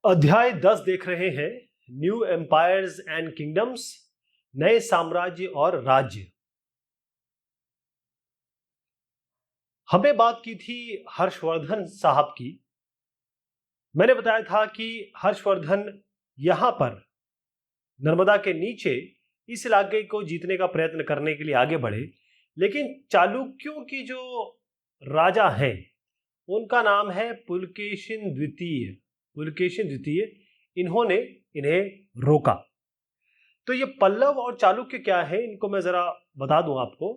अध्याय 10 देख रहे हैं। न्यू एम्पायर्स एंड किंगडम्स, नए साम्राज्य और राज्य। हमने बात की थी हर्षवर्धन साहब की। मैंने बताया था कि हर्षवर्धन यहां पर नर्मदा के नीचे इस इलाके को जीतने का प्रयत्न करने के लिए आगे बढ़े, लेकिन चालुक्यों की जो राजा हैं उनका नाम है पुलकेशिन द्वितीय। पुलकेशिन द्वितीय, इन्होंने इन्हें रोका। तो ये पल्लव और चालुक्य क्या है, इनको मैं जरा बता दूं आपको।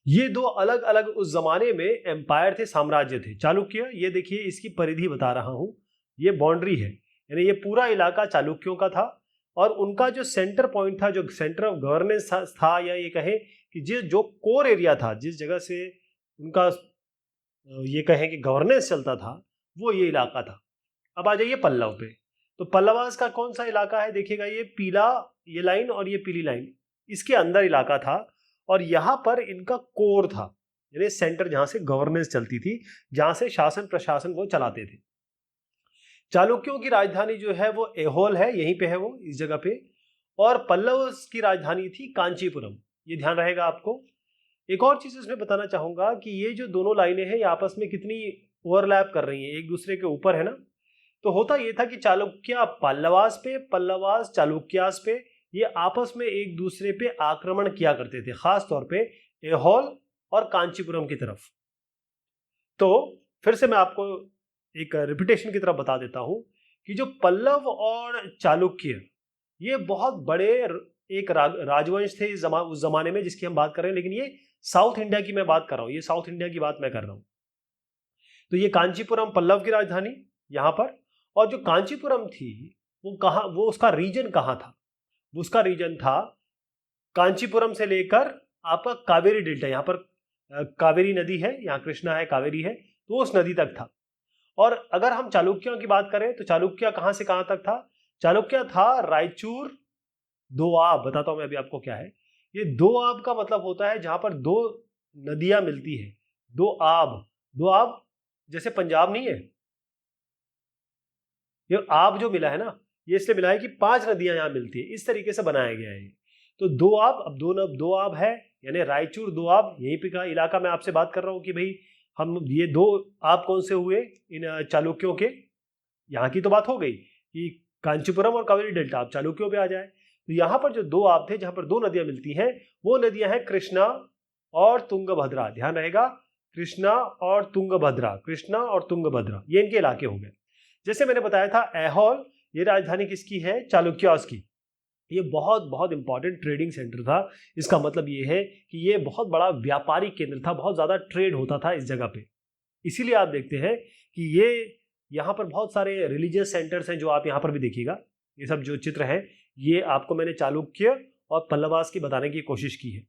ये दो अलग अलग उस जमाने में एम्पायर थे, साम्राज्य थे। चालुक्य, ये देखिए इसकी परिधि बता रहा हूं, ये बाउंड्री है, यानी ये पूरा इलाका चालुक्यों का था। और उनका जो सेंटर पॉइंट था, जो सेंटर ऑफ गवर्नेंस था, या ये कहें कि जो कोर एरिया था, जिस जगह से उनका ये कहें कि गवर्नेंस चलता था, वो ये इलाका था। अब आ जाइए पल्लव पे। तो पल्लवास का कौन सा इलाका है, देखिएगा ये पीला, ये लाइन और ये पीली लाइन, इसके अंदर इलाका था। और यहां पर इनका कोर था, यानी सेंटर, जहां से गवर्नेंस चलती थी, जहां से शासन प्रशासन वो चलाते थे। चालुक्यों की राजधानी जो है वो एहोल है, यहीं पे है वो, इस जगह पे। और पल्लव की राजधानी थी कांचीपुरम, ये ध्यान रहेगा आपको। एक और चीज इसमें बताना चाहूंगा कि ये जो दोनों लाइनें हैं ये आपस में कितनी ओवरलैप कर रही हैं, एक दूसरे के ऊपर है ना। तो होता ये था कि चालुक्य पल्लवास पे, पल्लवास चालुक्यास पे, ये आपस में एक दूसरे पे आक्रमण किया करते थे, खास तौर पे एहोल और कांचीपुरम की तरफ। तो फिर से मैं आपको एक रिपीटेशन की तरफ बता देता हूं कि जो पल्लव और चालुक्य, ये बहुत बड़े एक राजवंश थे उस जमाने में जिसकी हम बात कर रहे हैं। लेकिन ये साउथ इंडिया की मैं बात कर रहा हूं, ये साउथ इंडिया की बात मैं कर रहा हूं। तो ये कांचीपुरम पल्लव की राजधानी यहां पर। और जो कांचीपुरम थी वो कहाँ, वो उसका रीजन कहाँ था, वो उसका रीजन था कांचीपुरम से लेकर आपका कावेरी डेल्टा, यहाँ पर कावेरी नदी है, यहाँ कृष्णा है, कावेरी है, तो उस नदी तक था। और अगर हम चालुक्यों की बात करें तो चालुक्य कहाँ से कहाँ तक था, चालुक्य था रायचूर दोआब। बताता हूं मैं अभी आपको क्या है ये दोआब का मतलब होता है जहां पर दो नदियां मिलती है। दो आब, दो आब जैसे पंजाब नहीं है, ये आब जो मिला है ना, ये इसलिए मिला है कि 5 नदियां यहां मिलती है, इस तरीके से बनाया गया है। तो दो आब, अब दो आब है, यानी रायचूर दो आब, यहीं पे का इलाका मैं आपसे बात कर रहा हूं कि भाई हम ये दो आब कौन से हुए इन चालुक्यों के। यहाँ की तो बात हो गई कि कांचीपुरम और कावेरी डेल्टा, आप चालुक्यों पे आ जाए। तो यहाँ पर जो दो आब थे, जहां पर दो नदियां मिलती हैं, वो नदियां हैं कृष्णा और तुंगभद्रा। ध्यान रहेगा, कृष्णा और तुंगभद्रा, कृष्णा और तुंगभद्रा, ये इनके इलाके हो गए। जैसे मैंने बताया था ऐहोल, ये राजधानी किसकी है, चालुक्यास की। ये बहुत बहुत इंपॉर्टेंट ट्रेडिंग सेंटर था। इसका मतलब ये है कि ये बहुत बड़ा व्यापारिक केंद्र था, बहुत ज्यादा ट्रेड होता था इस जगह पे। इसीलिए आप देखते हैं कि ये यहाँ पर बहुत सारे रिलीजियस सेंटर्स हैं, जो आप यहाँ पर भी देखिएगा। ये सब जो चित्र हैं, ये आपको मैंने चालुक्य और पल्लवास की बताने की कोशिश की है।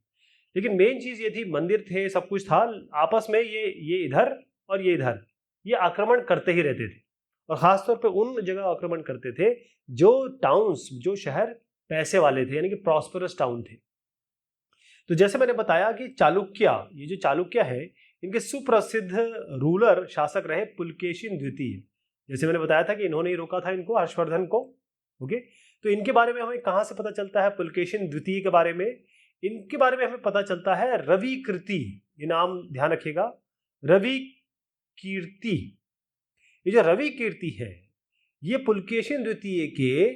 लेकिन मेन चीज ये थी, मंदिर थे, सब कुछ था, आपस में ये इधर और ये इधर, ये आक्रमण करते ही रहते थे। और खासतौर पे उन जगह आक्रमण करते थे जो टाउन्स, जो शहर पैसे वाले थे, यानी कि प्रॉस्परस टाउन थे। तो जैसे मैंने बताया कि चालुक्य, ये जो चालुक्य है, इनके सुप्रसिद्ध रूलर शासक रहे पुलकेशिन द्वितीय। जैसे मैंने बताया था कि इन्होंने ही रोका था इनको, हर्षवर्धन को। ओके, तो इनके बारे में हमें कहां से पता चलता है, पुलकेशिन द्वितीय के बारे में? इनके बारे में हमें पता चलता है रवि कीर्ति, ये नाम ध्यान रखिएगा, रवि कीर्ति। ये जो रवि कीर्ति है, ये पुलकेशिन द्वितीय के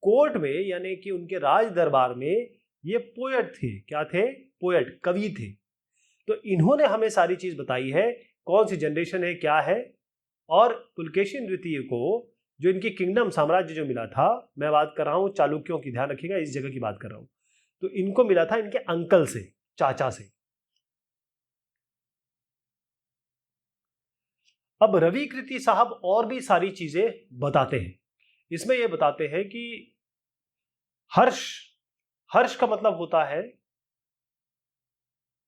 कोर्ट में, यानी कि उनके राज दरबार में ये पोएट थे। क्या थे? पोएट, कवि थे। तो इन्होंने हमें सारी चीज बताई है, कौन सी जनरेशन है, क्या है। और पुलकेशिन द्वितीय को जो इनकी किंगडम, साम्राज्य जो मिला था, मैं बात कर रहा हूं चालुक्यों की, ध्यान रखिएगा, इस जगह की बात कर रहा हूं। तो इनको मिला था इनके अंकल से, चाचा से। अब रवि कीर्ति साहब और भी सारी चीजें बताते हैं। इसमें यह बताते हैं कि हर्ष, हर्ष का मतलब होता है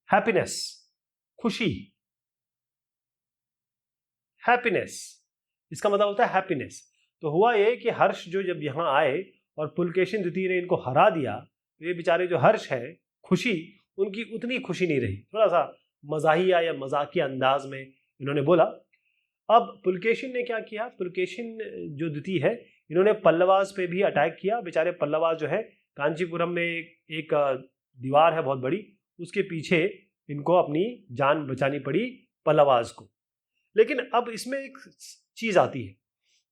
हैप्पीनेस, खुशी, हैप्पीनेस, इसका मतलब होता है हैप्पीनेस। तो हुआ ये कि हर्ष जो जब यहां आए और पुलकेशिन द्वितीय ने इनको हरा दिया, तो ये बेचारे जो हर्ष है, खुशी, उनकी उतनी खुशी नहीं रही। थोड़ा सा मजाहिया या मजाकिया अंदाज में इन्होंने बोला, अब पुलकेशिन ने क्या किया, पुलकेशिन जो द्वितीय है, इन्होंने पल्लवास पे भी अटैक किया। बेचारे पल्लवास जो है कांचीपुरम में एक दीवार है बहुत बड़ी, उसके पीछे इनको अपनी जान बचानी पड़ी पल्लवास को। लेकिन अब इसमें एक चीज आती है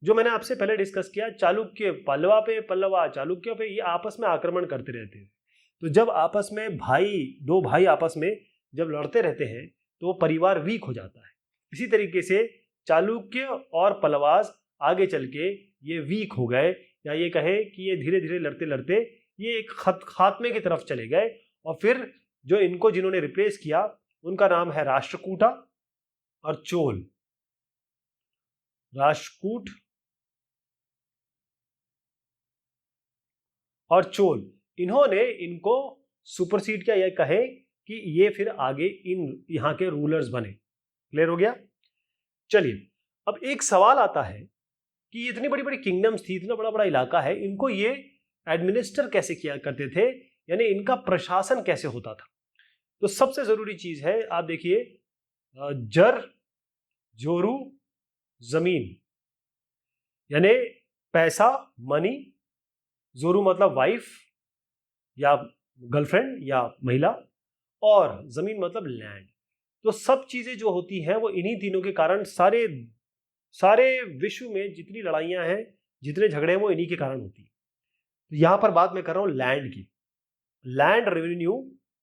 जो मैंने आपसे पहले डिस्कस किया, चालुक्य पल्लवा पे, पल्लवा चालुक्य पे, ये आपस में आक्रमण करते रहते हैं। तो जब आपस में दो भाई आपस में जब लड़ते रहते हैं तो वो परिवार वीक हो जाता है। इसी तरीके से चालुक्य और पल्लवास आगे चल के ये वीक हो गए, या ये कहें कि ये धीरे धीरे लड़ते लड़ते ये एक खात्मे की तरफ चले गए। और फिर जो इनको जिन्होंने रिप्लेस किया उनका नाम है राष्ट्रकूटा और चोल। राष्ट्रकूट और चोल, इन्होंने इनको सुपरसीड किया, या कहे कि ये फिर आगे यहां के रूलर्स बने। क्लियर हो गया? चलिए, अब एक सवाल आता है कि इतनी बड़ी बड़ी किंगडम्स थी, इतना बड़ा बड़ा इलाका है, इनको ये एडमिनिस्टर कैसे किया करते थे, यानी इनका प्रशासन कैसे होता था? तो सबसे जरूरी चीज है, आप देखिए, जर जोरू जमीन, यानी पैसा मनी, जोरू मतलब वाइफ या गर्लफ्रेंड या महिला, और जमीन मतलब लैंड। तो सब चीजें जो होती हैं वो इन्हीं तीनों के कारण, सारे विश्व में जितनी लड़ाइयां हैं, जितने झगड़े हैं, वो इन्हीं के कारण होती है। तो यहां पर बात मैं कर रहा हूं लैंड की। लैंड रेवेन्यू,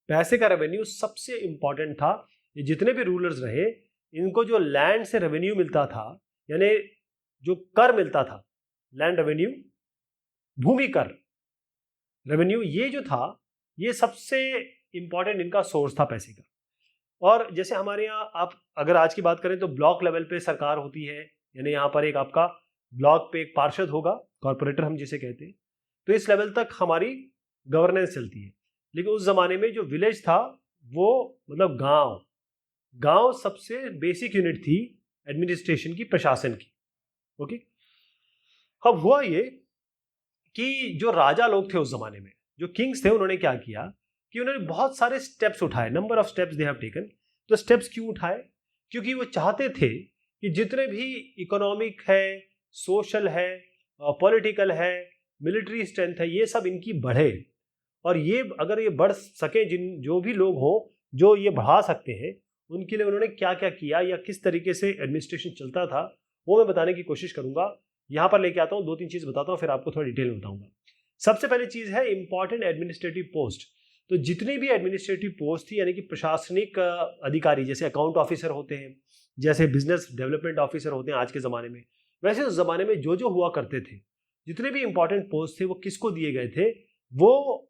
पैसे का रेवेन्यू सबसे इंपॉर्टेंट था। ये जितने भी रूलर्स रहे, इनको जो लैंड से रेवेन्यू मिलता था, यानी जो कर मिलता था, लैंड रेवेन्यू, भूमि कर रेवेन्यू, ये जो था ये सबसे इंपॉर्टेंट इनका सोर्स था पैसे का। और जैसे हमारे यहाँ, आप अगर आज की बात करें तो ब्लॉक लेवल पे सरकार होती है, यानी यहाँ पर एक आपका ब्लॉक पे एक पार्षद होगा, कॉर्पोरेटर हम जिसे कहते हैं। तो इस लेवल तक हमारी गवर्नेंस चलती है। लेकिन उस जमाने में जो विलेज था, वो मतलब गांव सबसे बेसिक यूनिट थी एडमिनिस्ट्रेशन की, प्रशासन की। ओके, अब हुआ ये कि जो राजा लोग थे उस जमाने में, जो किंग्स थे, उन्होंने क्या किया कि उन्होंने बहुत सारे स्टेप्स उठाए, number of steps they have taken. तो स्टेप्स क्यों उठाए? क्योंकि वो चाहते थे कि जितने भी इकोनॉमिक है, सोशल है, पॉलिटिकल है, मिलिट्री स्ट्रेंथ है, ये सब इनकी बढ़े। और ये अगर ये बढ़ सके, जो भी लोग हो जो ये बढ़ा सकते हैं, उनके लिए उन्होंने क्या क्या किया या किस तरीके से एडमिनिस्ट्रेशन चलता था, वो मैं बताने की कोशिश करूंगा। यहां पर लेके आता हूं, 2-3 चीज बताता हूं, फिर आपको थोड़ा डिटेल में बताऊंगा। सबसे पहली चीज है इंपॉर्टेंट एडमिनिस्ट्रेटिव पोस्ट। तो जितनी भी एडमिनिस्ट्रेटिव पोस्ट थी, यानी कि प्रशासनिक अधिकारी, जैसे अकाउंट ऑफिसर होते हैं, जैसे बिजनेस डेवलपमेंट ऑफिसर होते हैं आज के ज़माने में, वैसे उस ज़माने में जो जो हुआ करते थे, जितने भी इंपॉर्टेंट पोस्ट थे, वो किसको दिए गए थे? वो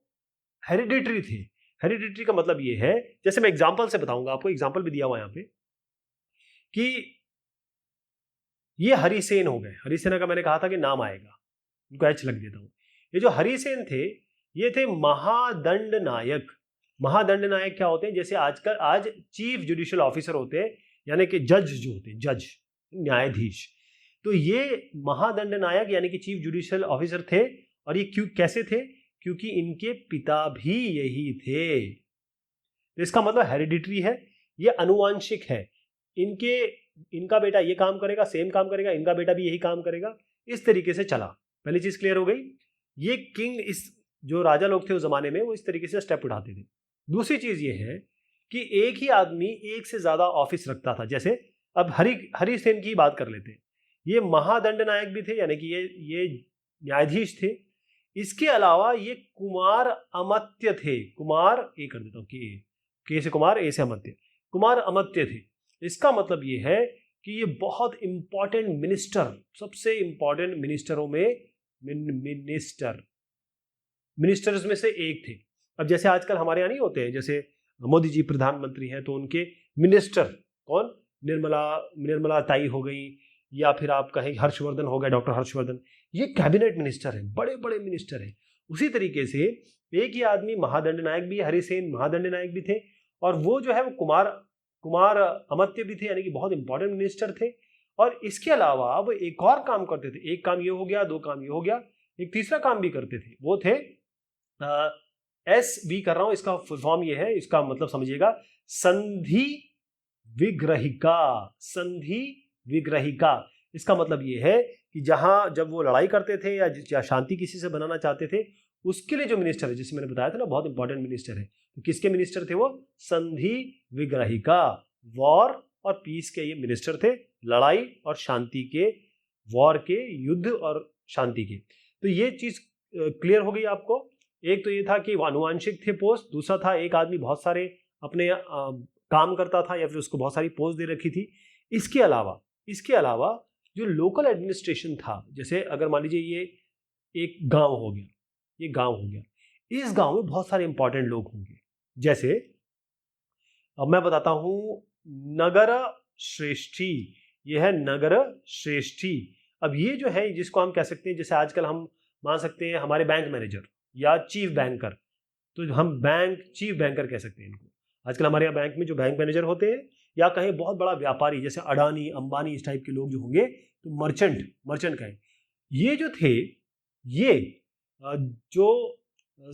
हेरिडिटरी थे। हेरिडिटरी का मतलब ये है, जैसे मैं एग्जाम्पल से बताऊंगा आपको, एग्जाम्पल भी दिया हुआ यहाँ पे, कि ये हरिसेन हो गए। हरिसेना का मैंने कहा था कि नाम आएगा, उनको एच लग देता हूं। ये जो हरिसेन थे, ये थे महादंड नायक। महादंड नायक क्या होते हैं? जैसे आज चीफ जुडिशियल ऑफिसर होते हैं, यानी कि जज जो होते हैं, जज, न्यायाधीश। तो ये महादंड नायक यानी कि चीफ जुडिशियल ऑफिसर थे। और ये क्यों, कैसे थे? क्योंकि इनके पिता भी यही थे। तो इसका मतलब हेरिडिटरी है, ये अनुवांशिक है। इनका बेटा ये काम करेगा, सेम काम करेगा, इनका बेटा भी यही काम करेगा, इस तरीके से चला। पहली चीज क्लियर हो गई। ये किंग, इस जो राजा लोग थे उस जमाने में, वो इस तरीके से स्टेप उठाते थे। दूसरी चीज ये है कि एक ही आदमी एक से ज्यादा ऑफिस रखता था। जैसे अब हरिसेन की बात कर लेते हैं। ये महादंड नायक भी थे, यानी कि ये न्यायाधीश थे। इसके अलावा ये कुमार अमात्य थे। कुमार, ए कर देता हूं, के से कुमार, ए से अमात्य, कुमार अमात्य थे। इसका मतलब ये है कि ये बहुत इंपॉर्टेंट मिनिस्टर, सबसे इंपॉर्टेंट मिनिस्टरों में मिनिस्टर्स में से एक थे। अब जैसे आजकल हमारे यहाँ नहीं होते हैं, जैसे मोदी जी प्रधानमंत्री हैं तो उनके मिनिस्टर कौन? निर्मला ताई हो गई, या फिर आप कहें हर्षवर्धन हो गए, डॉक्टर हर्षवर्धन, ये कैबिनेट मिनिस्टर हैं, बड़े बड़े मिनिस्टर हैं। उसी तरीके से एक ही आदमी महादंड नायक भी, हरिसेन महादंड नायक भी थे, और वो जो है वो कुमार अमात्य भी थे, यानी कि बहुत इंपॉर्टेंट मिनिस्टर थे। और इसके अलावा वो एक और काम करते थे। एक काम ये हो गया, दो काम ये हो गया, एक तीसरा काम भी करते थे। वो थे एस भी कर रहा हूं, इसका फुल फॉर्म ये है, इसका मतलब समझिएगा, संधि विग्रहिका। संधि विग्रहिका। इसका मतलब ये है कि जहां जब वो लड़ाई करते थे या शांति किसी से बनाना चाहते थे, उसके लिए जो मिनिस्टर है, जिसे मैंने बताया था ना बहुत इंपॉर्टेंट मिनिस्टर है, तो किसके मिनिस्टर थे वो? संधि विग्रहिका, वॉर और पीस के ये मिनिस्टर थे, लड़ाई और शांति के, वॉर के, युद्ध और शांति के। तो ये चीज क्लियर हो गई आपको। एक तो ये था कि आनुवांशिक थे पोस्ट, दूसरा था एक आदमी बहुत सारे अपने काम करता था या फिर उसको बहुत सारी पोस्ट दे रखी थी। इसके अलावा जो लोकल एडमिनिस्ट्रेशन था, जैसे अगर मान लीजिए ये एक गांव हो गया, ये गांव हो गया, इस गांव में बहुत सारे इंपॉर्टेंट लोग होंगे। जैसे अब मैं बताता हूं, नगर श्रेष्ठी, ये है नगर श्रेष्ठी। अब ये जो है, जिसको हम कह सकते हैं, जैसे आजकल हम मान सकते हैं हमारे बैंक मैनेजर या चीफ बैंकर, तो हम चीफ बैंकर कह सकते हैं इनको। आजकल हमारे यहाँ बैंक में जो बैंक मैनेजर होते हैं, या कहीं बहुत बड़ा व्यापारी जैसे अडानी अंबानी इस टाइप के लोग जो होंगे, तो मर्चेंट कहें, ये जो थे, ये जो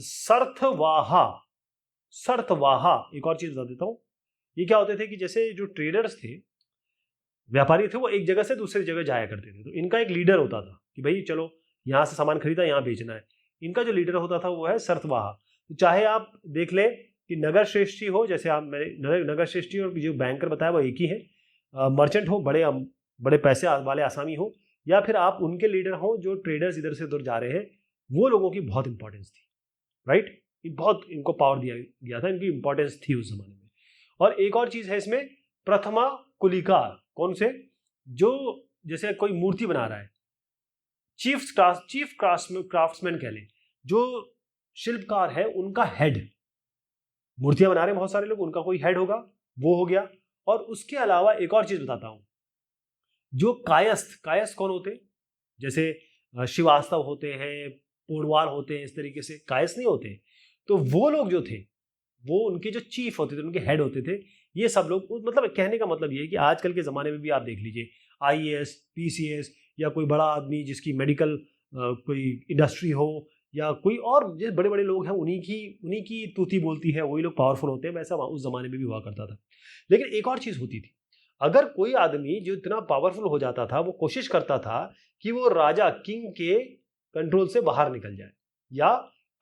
शर्तवाहा, एक और चीज बता देता हूं, ये क्या होते थे कि जैसे जो ट्रेडर्स थे, व्यापारी थे, वो एक जगह से दूसरी जगह जाया करते थे, तो इनका एक लीडर होता था कि भाई चलो यहां से सामान खरीदा, यहां बेचना है। इनका जो लीडर होता था वो है शर्तवाहा। तो चाहे आप देख लें कि नगर श्रेष्ठी हो, जैसे आप नगर श्रेष्ठी और जो बैंकर बताया वो एक ही है, मर्चेंट हो, बड़े पैसे वाले आसामी हो, या फिर आप उनके लीडर हो जो ट्रेडर्स इधर से उधर जा रहे हैं, वो लोगों की बहुत इंपॉर्टेंस थी, राइट। बहुत इनको पावर दिया गया था, इनकी इंपॉर्टेंस थी उस जमाने में। और एक और चीज है इसमें, प्रथमा कुलिकार। कौन से? जो जैसे कोई मूर्ति बना रहा है, चीफ क्राफ्ट्समैन कह लें, जो शिल्पकार है उनका हेड, मूर्तियां बना रहे हैं बहुत सारे लोग, उनका कोई हेड होगा, वो हो गया। और उसके अलावा एक और चीज बताता हूं, जो कायस्थ कौन होते हैं? जैसे श्रीवास्तव होते हैं, पोडवाल होते हैं, इस तरीके से कायस्थ नहीं होते। तो वो लोग जो थे, वो उनके जो चीफ होते थे, उनके हेड होते थे, ये सब लोग। मतलब कहने का मतलब ये है कि आजकल के ज़माने में भी आप देख लीजिए, IAS, PCS या कोई बड़ा आदमी जिसकी मेडिकल कोई इंडस्ट्री हो, या कोई और जो बड़े बड़े लोग हैं, उन्हीं की तूती बोलती है, वही लोग पावरफुल होते हैं। वैसा उस ज़माने में भी हुआ करता था। लेकिन एक और चीज़ होती थी, अगर कोई आदमी जो इतना पावरफुल हो जाता था, वो कोशिश करता था कि वो राजा किंग के कंट्रोल से बाहर निकल जाए, या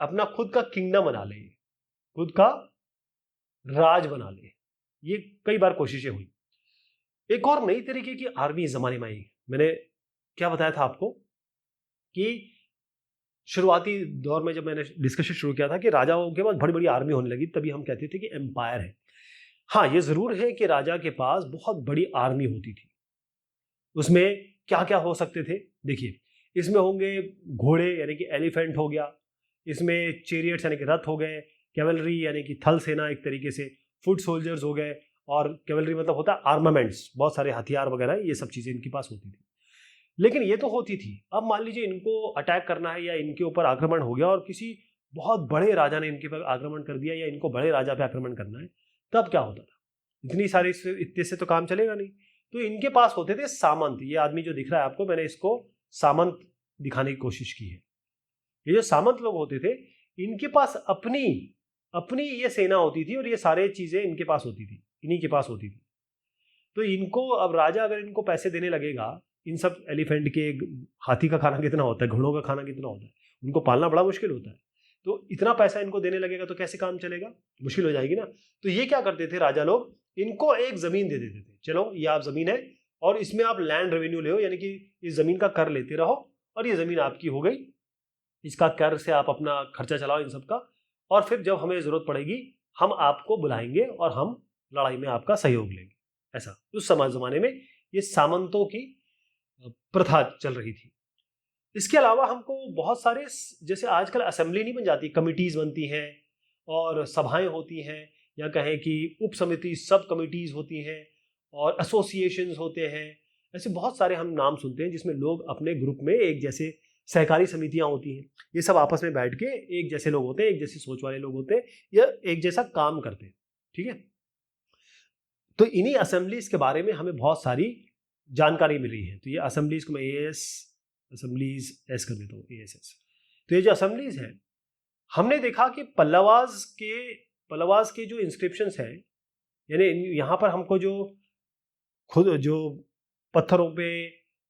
अपना खुद का किंगडम बना ले, खुद का राज बना ले। ये कई बार कोशिशें हुई। एक और नई तरीके की आर्मी इस जमाने में आई। मैंने क्या बताया था आपको कि शुरुआती दौर में जब मैंने डिस्कशन शुरू किया था कि राजाओं के पास बड़ी बड़ी आर्मी होने लगी, तभी हम कहते थे कि एम्पायर है। हाँ, ये जरूर है कि राजा के पास बहुत बड़ी आर्मी होती थी। उसमें क्या क्या हो सकते थे? देखिए, इसमें होंगे घोड़े यानी कि एलिफेंट हो गया, इसमें चेरियट्स यानी कि रथ हो गए, कैवलरी यानी कि थल सेना एक तरीके से, फुट सोल्जर्स हो गए, और कैवलरी मतलब होता है आर्मामेंट्स, बहुत सारे हथियार वगैरह, ये सब चीज़ें इनके पास होती थी। लेकिन ये तो होती थी। अब मान लीजिए इनको अटैक करना है या इनके ऊपर आक्रमण हो गया और किसी बहुत बड़े राजा ने इनके पर आक्रमण कर दिया, या इनको बड़े राजा पे आक्रमण करना है, तब क्या होता था? इतने से तो काम चलेगा नहीं। तो इनके पास होते थे सामंत। ये आदमी जो दिख रहा है आपको, मैंने इसको सामंत दिखाने की कोशिश की है। ये जो सामंत लोग होते थे, इनके पास अपनी ये सेना होती थी, और ये सारे चीजें इनके पास होती थी, इन्हीं के पास होती थी। तो इनको अब राजा अगर इनको पैसे देने लगेगा, इन सब एलिफेंट के, हाथी का खाना कितना होता है, घोड़ों का खाना कितना होता है, उनको पालना बड़ा मुश्किल होता है। तो इतना पैसा इनको देने लगेगा तो कैसे काम चलेगा? मुश्किल हो जाएगी ना। तो ये क्या करते थे राजा लोग, इनको एक जमीन दे देते थे, चलो ये आप जमीन है और इसमें आप लैंड रेवेन्यू ले, यानी कि इस जमीन का कर लेते रहो, और ये जमीन आपकी हो गई, इसका कर से आप अपना खर्चा चलाओ इन सब का, और फिर जब हमें जरूरत पड़ेगी हम आपको बुलाएंगे और हम लड़ाई में आपका सहयोग लेंगे। ऐसा उस जमाने में ये सामंतों की प्रथा चल रही थी। इसके अलावा हमको बहुत सारे, जैसे आजकल असेंबली नहीं बन जाती, कमिटीज बनती हैं और सभाएं होती हैं, या कहें कि उप समिति, सब कमिटीज होती हैं, और एसोसिएशंस होते हैं। ऐसे बहुत सारे हम नाम सुनते हैं जिसमें लोग अपने ग्रुप में एक जैसे, सहकारी समितियां होती हैं, ये सब आपस में बैठ के एक जैसे लोग होते हैं, एक जैसी सोच वाले लोग होते हैं, या एक जैसा काम करते हैं। ठीक है, तो इन्हीं असेंबलीज के बारे में हमें बहुत सारी जानकारी मिल रही है। तो ये असेंबलीज को मैं असेंबलीज एस कर देता हूँ, ASS। तो ये जो असेंबलीज है, हमने देखा कि पल्लवास के जो इंस्क्रिप्शंस हैं, यानी यहाँ पर हमको जो खुद जो पत्थरों पे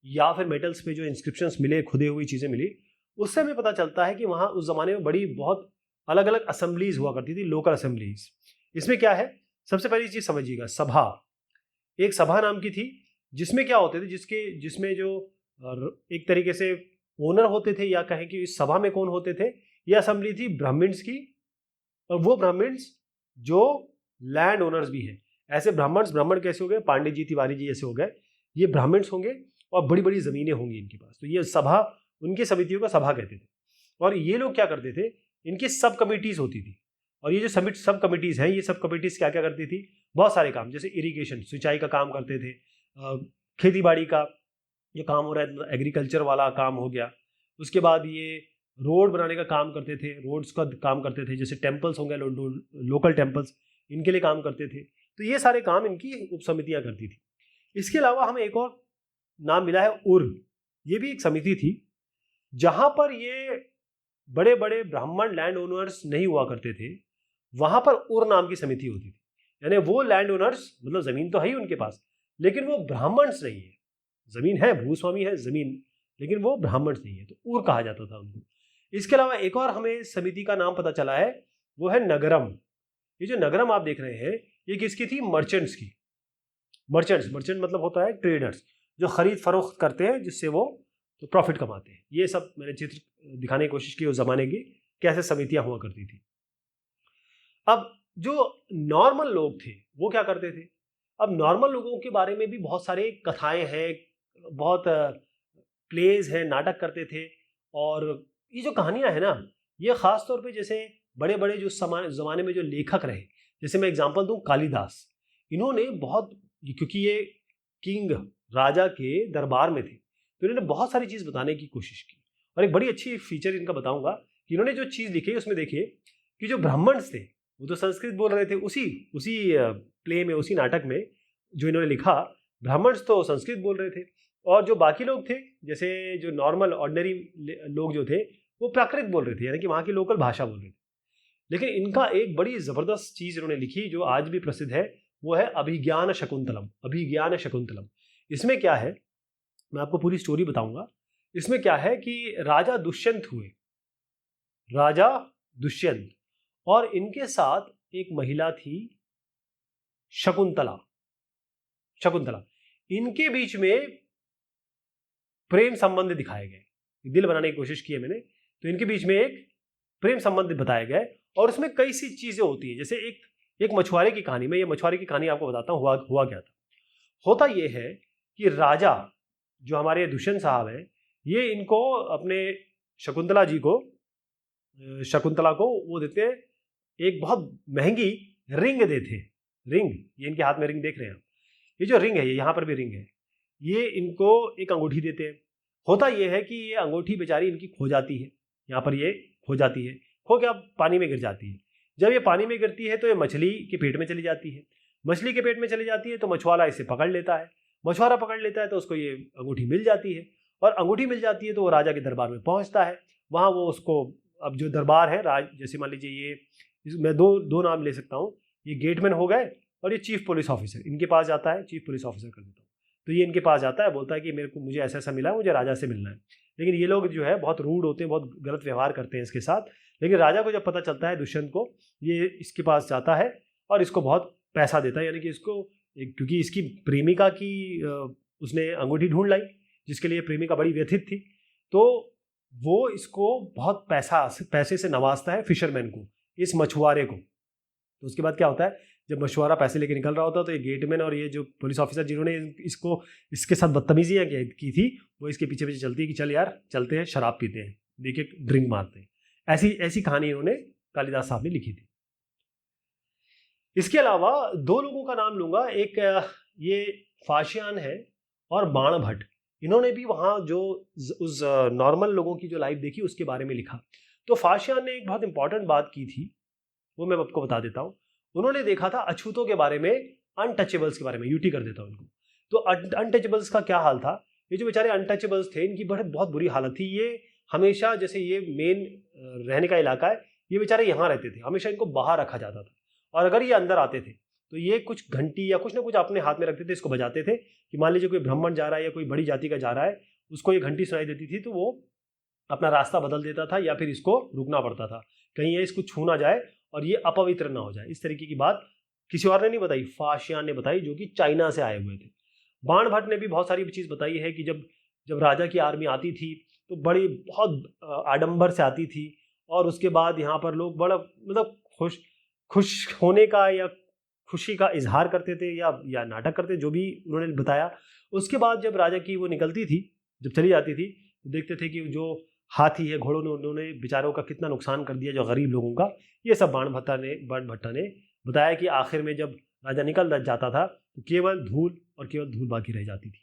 या फिर मेटल्स पे जो इंस्क्रिप्शंस मिले, खुदे हुई चीज़ें मिली, उससे हमें पता चलता है कि वहाँ उस ज़माने में बड़ी बहुत अलग अलग असेंबलीज हुआ करती थी, लोकल असेंबलीज। इसमें क्या है, सबसे पहली चीज़ समझिएगा, सभा। एक सभा नाम की थी, जिसमें क्या होते थे, जिसमें जो एक तरीके से ओनर होते थे, या कहें कि इस सभा में कौन होते थे, यह असेंबली थी ब्राह्मण्स की, और वो ब्राह्मण्स जो लैंड ओनर्स भी हैं। ऐसे ब्राह्मण कैसे हो गए, पांडे जी तिवारी जी ऐसे हो गए, ये ब्राह्मण्स होंगे और बड़ी बड़ी ज़मीनें होंगी इनके पास। तो ये सभा, उनकी समितियों को सभा कहते थे। और ये लोग क्या करते थे, इनकी सब कमिटीज़ होती थी। और ये जो सब कमिटीज़ हैं, ये सब कमिटीज़ क्या क्या करती थी, बहुत सारे काम, जैसे इरिगेशन, सिंचाई का काम करते थे, खेती बाड़ी का जो काम हो रहा है, एग्रीकल्चर वाला काम हो गया। उसके बाद ये रोड बनाने का काम करते थे, रोड्स का काम करते थे, जैसे टेम्पल्स होंगे, लोकल टेम्पल्स, इनके लिए काम करते थे। तो ये सारे काम इनकी उपसमितियाँ करती थी। इसके अलावा हमें एक और नाम मिला है उर। ये भी एक समिति थी, जहाँ पर ये बड़े बड़े ब्राह्मण लैंड ओनर्स नहीं हुआ करते थे, वहाँ पर उर नाम की समिति होती थी। यानी वो लैंड ओनर्स, मतलब ज़मीन तो है ही उनके पास, लेकिन वो ब्राह्मण्स नहीं है। ज़मीन है, भूस्वामी है ज़मीन, लेकिन वो ब्राह्मण्स नहीं है, तो उर कहा जाता था उनको। इसके अलावा एक और हमें समिति का नाम पता चला है, वो है नगरम। ये जो नगरम आप देख रहे हैं, ये किसकी थी, मर्चेंट्स की। मर्चेंट मतलब होता है ट्रेडर्स, जो खरीद फरोख्त करते हैं, जिससे वो तो प्रॉफिट कमाते हैं। ये सब मैंने चित्र दिखाने की कोशिश की उस जमाने की, कैसे समितियां हुआ करती थी। अब जो नॉर्मल लोग थे वो क्या करते थे, अब नॉर्मल लोगों के बारे में भी बहुत सारे कथाएं हैं, बहुत प्लेज हैं, नाटक करते थे। और ये जो कहानियां हैं ना, ये खास तौर पे जैसे बड़े बड़े जो जमाने में जो लेखक रहे, जैसे मैं एग्जांपल दूं, कालिदास, इन्होंने बहुत, क्योंकि ये किंग राजा के दरबार में थे, तो इन्होंने बहुत सारी चीज़ बताने की कोशिश की। और एक बड़ी अच्छी फीचर इनका बताऊंगा कि इन्होंने जो चीज़ लिखी उसमें देखिए कि जो ब्राह्मण्स थे वो तो संस्कृत बोल रहे थे, उसी उसी प्ले में, उसी नाटक में जो इन्होंने लिखा, ब्राह्मण्स तो संस्कृत बोल रहे थे, और जो बाकी लोग थे, जैसे जो नॉर्मल ऑर्डिनरी लोग जो थे, वो प्राकृत बोल रहे थे, यानी कि वहाँ की लोकल भाषा बोल रहे थे। लेकिन इनका एक बड़ी ज़बरदस्त चीज़ इन्होंने लिखी जो आज भी प्रसिद्ध है, वो है अभिज्ञान शकुंतलम। अभिज्ञान शकुंतलम, इसमें क्या है, मैं आपको पूरी स्टोरी बताऊंगा। इसमें क्या है कि राजा दुष्यंत हुए, राजा दुष्यंत, और इनके साथ एक महिला थी शकुंतला। शकुंतला, इनके बीच में प्रेम संबंध दिखाए गए, दिल बनाने की कोशिश की है मैंने, तो इनके बीच में एक प्रेम संबंध बताए गए, और उसमें कई सी चीजें होती है। जैसे एक मछुआरे की कहानी, मैं ये मछुआरे की कहानी आपको बताता हूँ, हुआ क्या था। होता ये है कि राजा जो हमारे दुष्यंत साहब हैं, ये इनको अपने शकुंतला को वो देते हैं, एक बहुत महंगी रिंग देते हैं। रिंग, ये इनके हाथ में रिंग देख रहे हैं आप, ये जो रिंग है, ये यहाँ पर भी रिंग है, ये इनको एक अंगूठी देते हैं। होता ये है कि ये अंगूठी बेचारी इनकी खो जाती है, यहाँ पर ये खो जाती है, खो के अब पानी में गिर जाती है। जब ये पानी में गिरती है तो ये मछली के पेट में चली जाती है। मछली के पेट में चली जाती है तो मछुआरा इसे पकड़ लेता है। मछुआरा पकड़ लेता है तो उसको ये अंगूठी मिल जाती है, और अंगूठी मिल जाती है तो वो राजा के दरबार में पहुंचता है। वहाँ वो उसको, अब जो दरबार है जैसे मान लीजिए ये, मैं दो नाम ले सकता हूँ, ये गेटमैन हो गए और ये चीफ पुलिस ऑफिसर, इनके पास जाता है, चीफ पुलिस ऑफिसर कर देता हूँ। तो ये इनके पास जाता है, बोलता है कि मुझे ऐसा ऐसा मिला है, मुझे राजा से मिलना है। लेकिन ये लोग जो है बहुत रूड होते हैं, बहुत गलत व्यवहार करते हैं इसके साथ। लेकिन राजा को जब पता चलता है दुष्यंत को, ये इसके पास जाता है और इसको बहुत पैसा देता है, यानी कि इसको, क्योंकि इसकी प्रेमिका की उसने अंगूठी ढूंढ लाई, जिसके लिए प्रेमिका बड़ी व्यथित थी, तो वो इसको बहुत पैसे से नवाजता है, फिशरमैन को, इस मछुआरे को। तो उसके बाद क्या होता है, जब मछुआरा पैसे लेके निकल रहा होता है तो ये गेटमैन और ये जो पुलिस ऑफिसर जिन्होंने इसके साथ बदतमीजियाँ की थी, वो इसके पीछे पीछे चलती है कि चल यार चलते हैं, शराब पीते हैं, देखिए ड्रिंक मारते हैं। ऐसी कहानी इन्होंने, कालिदास साहब ने लिखी थी। इसके अलावा दो लोगों का नाम लूंगा, एक ये फाशियान है और बाणभट्ट। इन्होंने भी वहाँ जो उस नॉर्मल लोगों की जो लाइफ देखी उसके बारे में लिखा। तो फाशियान ने एक बहुत इंपॉर्टेंट बात की थी, वो मैं आपको बता देता हूँ। उन्होंने देखा था अछूतों के बारे में, अनटचेबल्स के बारे में, यूटी कर देता हूँ इनको। तो अनटचेबल्स का क्या हाल था, ये जो बेचारे अनटचेबल्स थे, इनकी बहुत बुरी हालत थी। ये हमेशा, जैसे ये मेन रहने का इलाका है, ये बेचारे यहाँ रहते थे, हमेशा इनको बाहर रखा जाता था, और अगर ये अंदर आते थे तो ये कुछ घंटी या कुछ ना कुछ अपने हाथ में रखते थे, इसको बजाते थे कि मान लीजिए कोई ब्राह्मण जा रहा है या कोई बड़ी जाति का जा रहा है, उसको ये घंटी सुनाई देती थी तो वो अपना रास्ता बदल देता था या फिर इसको रुकना पड़ता था, कहीं ये इसको छू ना जाए और ये अपवित्र ना हो जाए। इस तरीके की बात किसी और ने नहीं बताई, फाशियान ने बताई, जो कि चाइना से आए हुए थे। बाण भट्ट ने भी बहुत सारी चीज़ बताई है कि जब जब राजा की आर्मी आती थी तो बड़ी बहुत आडंबर से आती थी, और उसके बाद यहाँ पर लोग बड़ा मतलब खुश होने का या खुशी का इजहार करते थे या नाटक करते, जो भी उन्होंने बताया। उसके बाद जब राजा की वो निकलती थी, जब चली जाती थी, तो देखते थे कि जो हाथी है, घोड़ों ने, उन्होंने बेचारों का कितना नुकसान कर दिया, जो गरीब लोगों का। ये सब बाण भट्टा ने बताया कि आखिर में जब राजा निकल जाता था तो केवल धूल बाकी रह जाती थी।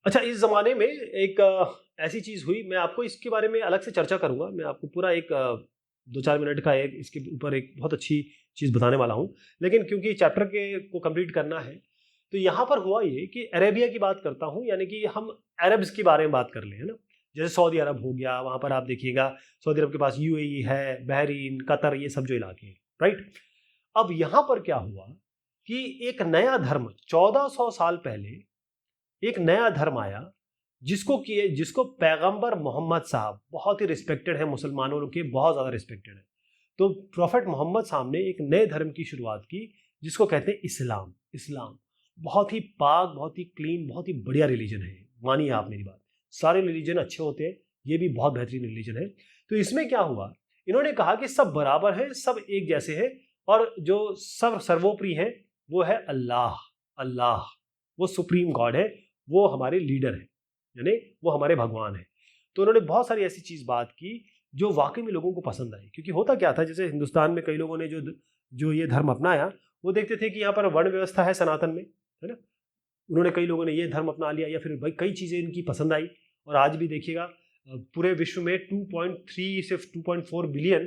अच्छा, इस ज़माने में एक ऐसी चीज़ हुई, मैं आपको इसके बारे में अलग से चर्चा करूँगा। मैं आपको पूरा एक 2-4 मिनट का एक इसके ऊपर एक बहुत अच्छी चीज़ बताने वाला हूँ। लेकिन क्योंकि चैप्टर को कंप्लीट करना है, तो यहाँ पर हुआ ये कि अरेबिया की बात करता हूँ, यानी कि हम अरब्स के बारे में बात कर लें, है ना। जैसे सऊदी अरब हो गया, वहाँ पर आप देखिएगा सऊदी अरब के पास यूएई है, बहरीन, कतर, ये सब जो इलाके हैं, राइट। अब यहाँ पर क्या हुआ कि एक नया धर्म 1400 साल पहले एक नया धर्म आया, जिसको पैगंबर मोहम्मद साहब, बहुत ही रिस्पेक्टेड है, मुसलमानों के बहुत ज़्यादा रिस्पेक्टेड है। तो प्रॉफिट मोहम्मद साहब ने एक नए धर्म की शुरुआत की, जिसको कहते हैं इस्लाम। इस्लाम बहुत ही पाक, बहुत ही क्लीन, बहुत ही बढ़िया रिलीजन है। मानिए आप मेरी बात, सारे रिलीजन अच्छे होते हैं, ये भी बहुत बेहतरीन रिलीजन है। तो इसमें क्या हुआ, इन्होंने कहा कि सब बराबर हैं, सब एक जैसे हैं, और जो सर्वोपरि है वो है अल्लाह। अल्लाह वो सुप्रीम गॉड है, वो हमारे लीडर है, यानी वो हमारे भगवान है। तो उन्होंने बहुत सारी ऐसी चीज़ बात की जो वाकई में लोगों को पसंद आई। क्योंकि होता क्या था, जैसे हिंदुस्तान में कई लोगों ने जो ये धर्म अपनाया, वो देखते थे कि यहाँ पर वर्ण व्यवस्था है सनातन में, है ना। उन्होंने, कई लोगों ने ये धर्म अपना लिया, या फिर भाई कई चीज़ें इनकी पसंद आई। और आज भी देखिएगा पूरे विश्व में 2.3 से 2.4 बिलियन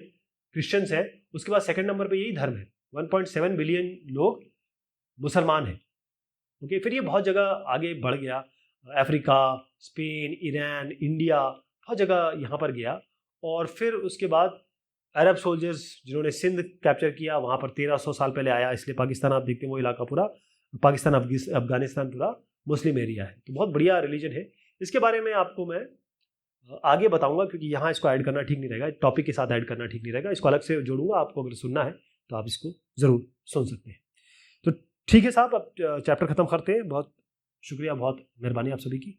क्रिश्चियंस हैं, उसके बाद सेकंड नंबर पे यही धर्म है, 1.7 बिलियन लोग मुसलमान हैं। ओके, फिर ये बहुत जगह आगे बढ़ गया, अफ्रीका, स्पेन, ईरान, इंडिया, बहुत जगह यहाँ पर गया। और फिर उसके बाद अरब सोल्जर्स जिन्होंने सिंध कैप्चर किया, वहाँ पर 1300 साल पहले आया, इसलिए पाकिस्तान आप देखते हैं वो इलाका पूरा पाकिस्तान, अफगानिस्तान पूरा मुस्लिम एरिया है। तो बहुत बढ़िया रिलीजन है। इसके बारे में आपको मैं आगे बताऊंगा, क्योंकि यहाँ इसको ऐड करना ठीक नहीं रहेगा, टॉपिक के साथ ऐड करना ठीक नहीं रहेगा, इसको अलग से जोड़ूंगा। आपको अगर सुनना है तो आप इसको ज़रूर सुन सकते हैं। तो ठीक है साहब, अब चैप्टर ख़त्म करते हैं। बहुत शुक्रिया, बहुत मेहरबानी आप सभी की।